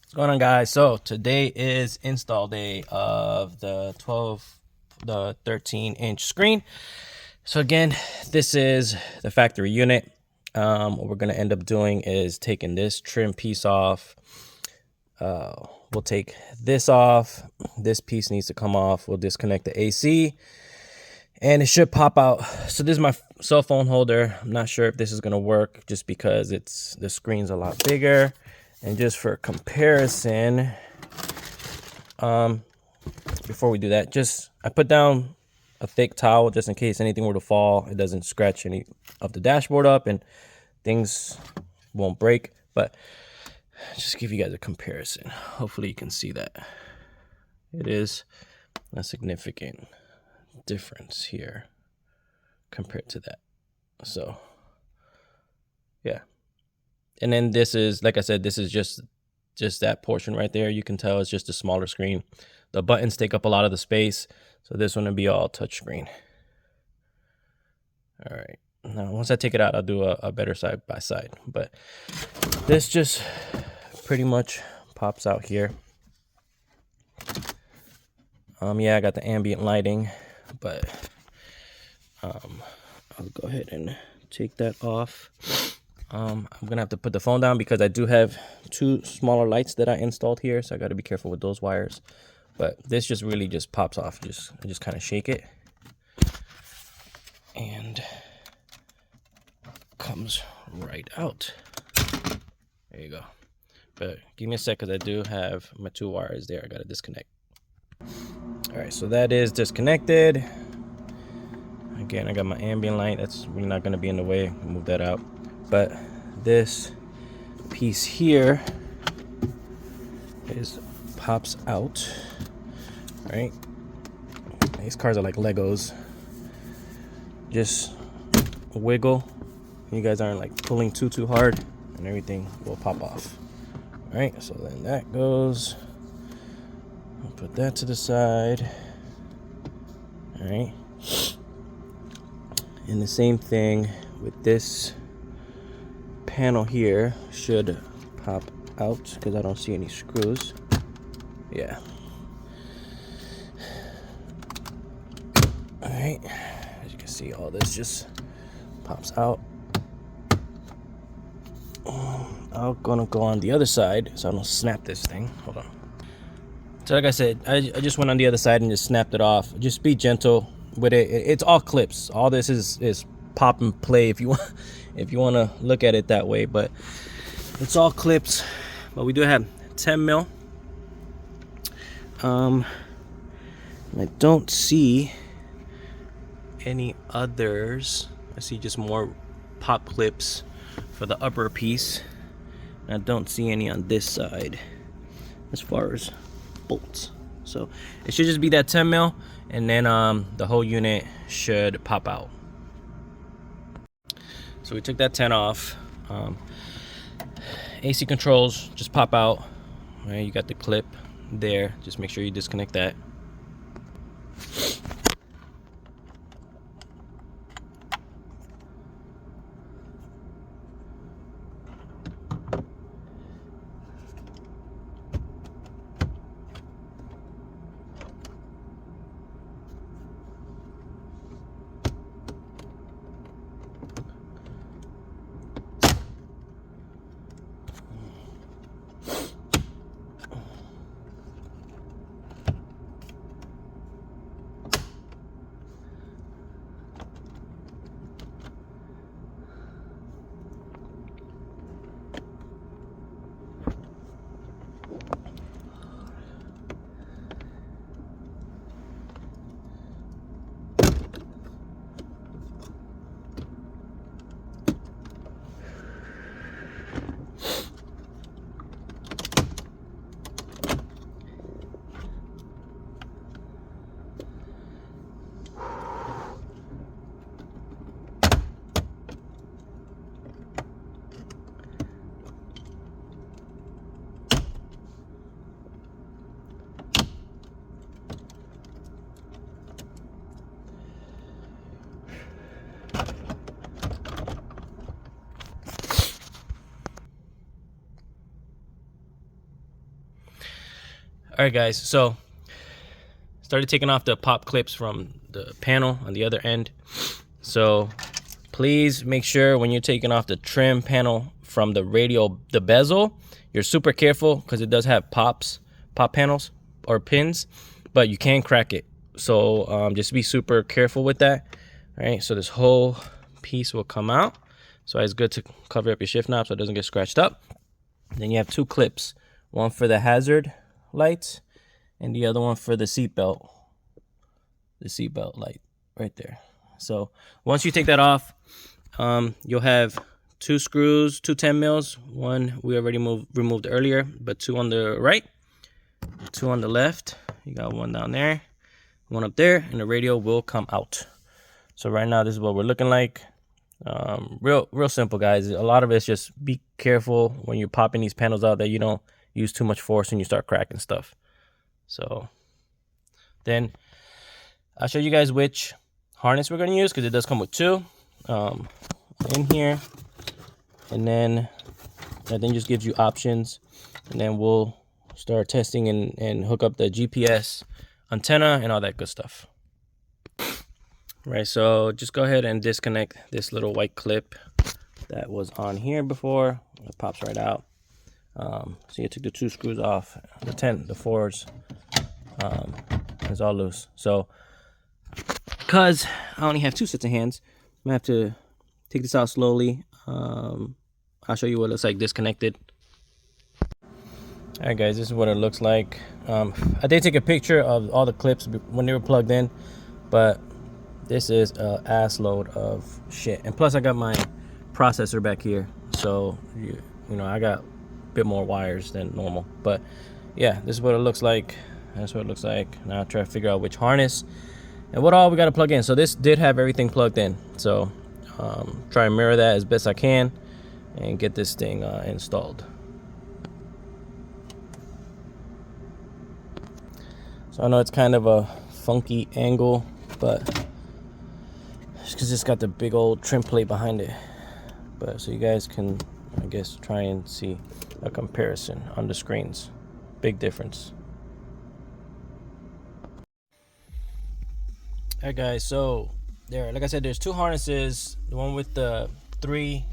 What's going on, guys? So today is install day of the 13-inch screen. So again, this is the factory unit. What we're going to end up doing is taking this trim piece off. We'll take this off. This piece needs to come off. We'll disconnect the AC and it should pop out. So this is my cell phone holder. I'm not sure if this is going to work just because the screen's a lot bigger. And just for comparison, before we do that, I put down a thick towel just in case anything were to fall. It doesn't scratch any of the dashboard up and things won't break. But just give you guys a comparison. Hopefully you can see that. It is a significant difference here compared to that. So, yeah. And then this is, like I said, this is just that portion right there. You can tell it's just a smaller screen. The buttons take up a lot of the space. So this one will be all touchscreen. All right. Now, once I take it out, I'll do a better side by side. But this just pretty much pops out here. Yeah, I got the ambient lighting, but I'll go ahead and take that off. I'm gonna have to put the phone down because I do have two smaller lights that I installed here, so I got to be careful with those wires. But this just really just pops off. I just kind of shake it and comes right out. There you go. But give me a sec because I do have my two wires there. I got to disconnect. All right, so that is disconnected. Again, I got my ambient light. That's really not going to be in the way. Move that out. But this piece here pops out, right? These cars are like Legos. Just wiggle. You guys aren't like pulling too hard and everything will pop off. All right, so then that goes. I'll put that to the side. All right. And the same thing with this panel here should pop out because I don't see any screws. Yeah. All right. As you can see, all this just pops out. I'm gonna go on the other side so I don't snap this thing. Hold on. So like I said, I just went on the other side and just snapped it off. Just be gentle with it. It's all clips. All this is pop and play if you want to look at it that way, but it's all clips. But we do have 10 mil. I don't see any others. I see just more pop clips for the upper piece. I don't see any on this side as far as bolts. So it should just be that 10 mil, and then the whole unit should pop out. So we took that 10 off. AC controls just pop out. Right, you got the clip there. Just make sure you disconnect that. All right, guys. So started taking off the pop clips from the panel on the other end. So please make sure when you're taking off the trim panel from the radio, the bezel, you're super careful because it does have pop panels or pins, but you can crack it. So just be super careful with that. All right, so this whole piece will come out. So it's good to cover up your shift knob so it doesn't get scratched up. Then you have two clips, one for the hazard lights and the other one for the seatbelt light right there. So once you take that off, you'll have two screws, two 10 mils. One we already removed earlier, but two on the right, two on the left. You got one down there, one up there, and the radio will come out. So right now, this is what we're looking like. Real simple, guys. A lot of it's just be careful when you're popping these panels out that you don't use too much force and you start cracking stuff. So then I'll show you guys which harness we're going to use, because it does come with two in here, and then just gives you options, and then we'll start testing and hook up the GPS antenna and all that good stuff. Right, so just go ahead and disconnect this little white clip that was on here before. It pops right out. So you took the two screws off, the fours, it's all loose. So because I only have two sets of hands, I'm gonna have to take this out slowly. I'll show you what it looks like disconnected. All right, guys, this is what it looks like. I did take a picture of all the clips when they were plugged in, but this is an ass load of shit. And plus I got my processor back here, so you know I got a bit more wires than normal. But yeah, this is what it looks like. That's what it looks like. Now I'll try to figure out which harness and what all we got to plug in. So this did have everything plugged in, so try and mirror that as best I can and get this thing installed. So I know it's kind of a funky angle, but because it's got the big old trim plate behind it. But so you guys can, I guess, try and see a comparison on the screens. Big difference. Alright, guys, so there, like I said, there's two harnesses. The one with the three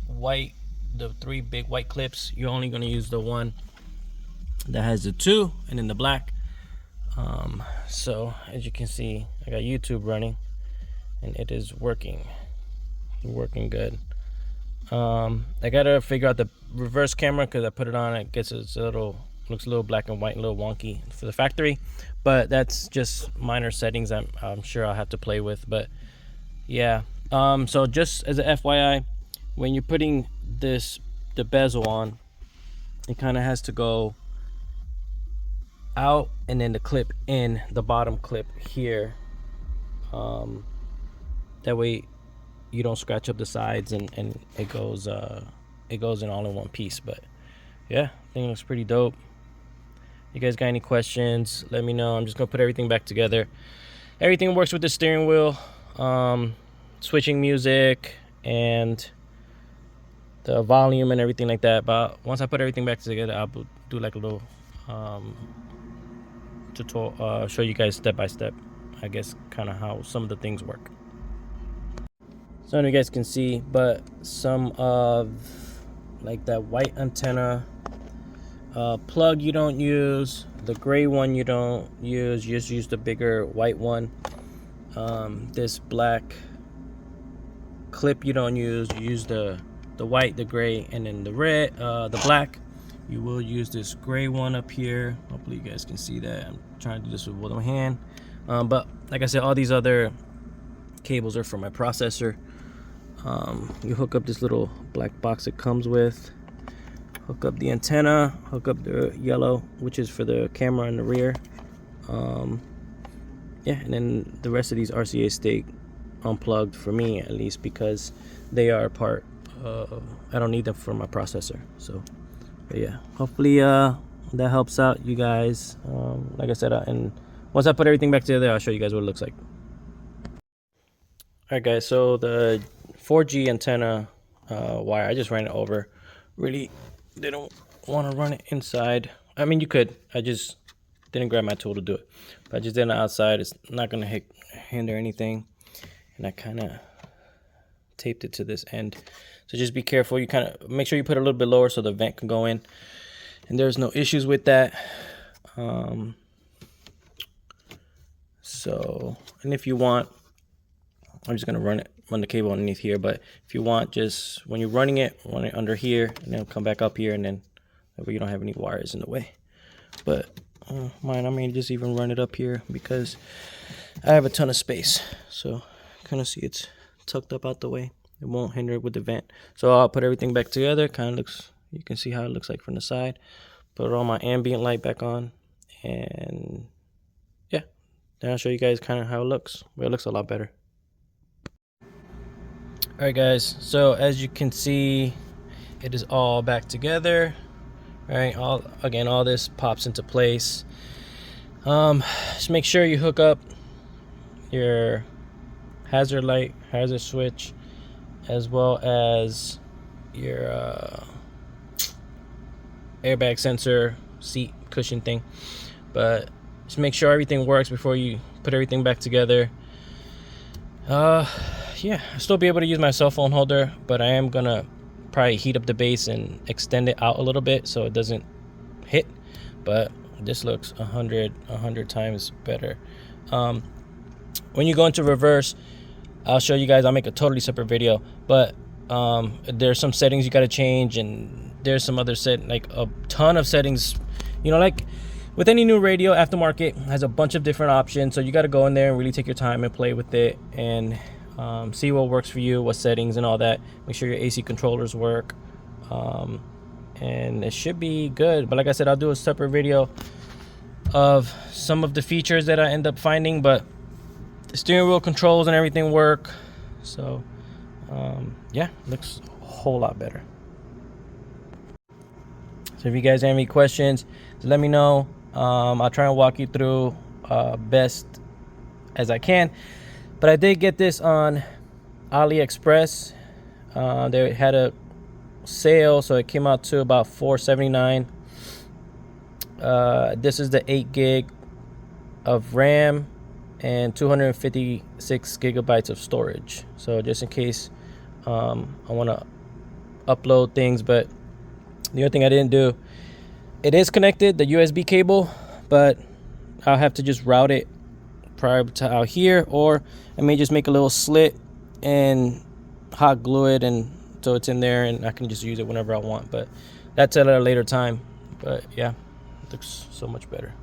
big white clips. You're only going to use the one that has the two, and then the black. So as you can see, I got YouTube running and it is working good. I gotta figure out the reverse camera because I put it on, it gets looks a little black and white, a little wonky for the factory, but that's just minor settings I'm sure I'll have to play with. But yeah, so just as a FYI, when you're putting the bezel on, it kind of has to go out and then the clip in, the bottom clip here, that way you don't scratch up the sides, and it goes in all in one piece. But yeah, I think it looks pretty dope. You guys got any questions, let me know. I'm just gonna put everything back together. Everything works with the steering wheel, switching music and the volume and everything like that. But once I put everything back together, I'll do like a little tutorial, show you guys step by step, I guess, kind of how some of the things work. So you guys can see, but some of like that white antenna plug you don't use, the gray one you don't use, you just use the bigger white one. This black clip you don't use, you use the white, the gray, and then the red, the black. You will use this gray one up here. Hopefully you guys can see that. I'm trying to do this with one hand, but like I said, all these other cables are for my processor. You hook up this little black box it comes with, hook up the antenna, hook up the yellow, which is for the camera in the rear. Yeah, and then the rest of these RCAs stay unplugged for me, at least, because they are part I don't need them for my processor. So but yeah, hopefully that helps out you guys. Like I said, and once I put everything back together, I'll show you guys what it looks like. Alright guys, so the 4G antenna wire, I just ran it over. Really didn't want to run it inside. I mean, you could. I just didn't grab my tool to do it. But I just did it outside. It's not gonna hinder anything. And I kind of taped it to this end. So just be careful. You kind of make sure you put it a little bit lower so the vent can go in. And there's no issues with that. So, and if you want, I'm just gonna run the cable underneath here. But if you want, just when you're running it, run it under here, and then come back up here, and then that way you don't have any wires in the way. But mine, I mean, just even run it up here because I have a ton of space. So kind of see it's tucked up out the way. It won't hinder it with the vent. So I'll put everything back together. Kind of looks, you can see how it looks like from the side. Put all my ambient light back on, and yeah, then I'll show you guys kind of how it looks. Well, it looks a lot better. All right, guys. So as you can see, it is all back together. Right, all this pops into place. Just make sure you hook up your hazard light, hazard switch, as well as your airbag sensor, seat cushion thing. But just make sure everything works before you put everything back together. Yeah, I'll still be able to use my cell phone holder, but I am gonna probably heat up the base and extend it out a little bit so it doesn't hit. But this looks 100 times better. When you go into reverse, I'll show you guys. I'll make a totally separate video, but there's some settings you got to change, and there's some other like a ton of settings, you know, like with any new radio aftermarket has a bunch of different options. So you got to go in there and really take your time and play with it, and see what works for you, what settings and all that. Make sure your AC controllers work, and it should be good. But like I said, I'll do a separate video of some of the features that I end up finding, but the steering wheel controls and everything work. So yeah, looks a whole lot better. So if you guys have any questions, let me know. I'll try and walk you through best as I can. But I did get this on AliExpress. They had a sale, so it came out to about $4.79. This is the 8 gig of RAM and 256 gigabytes of storage. So just in case I want to upload things. But the other thing I didn't do, it is connected, the USB cable, but I'll have to just route it prior to out here, or I may just make a little slit and hot glue it, and so it's in there and I can just use it whenever I want. But that's at a later time. But yeah, it looks so much better.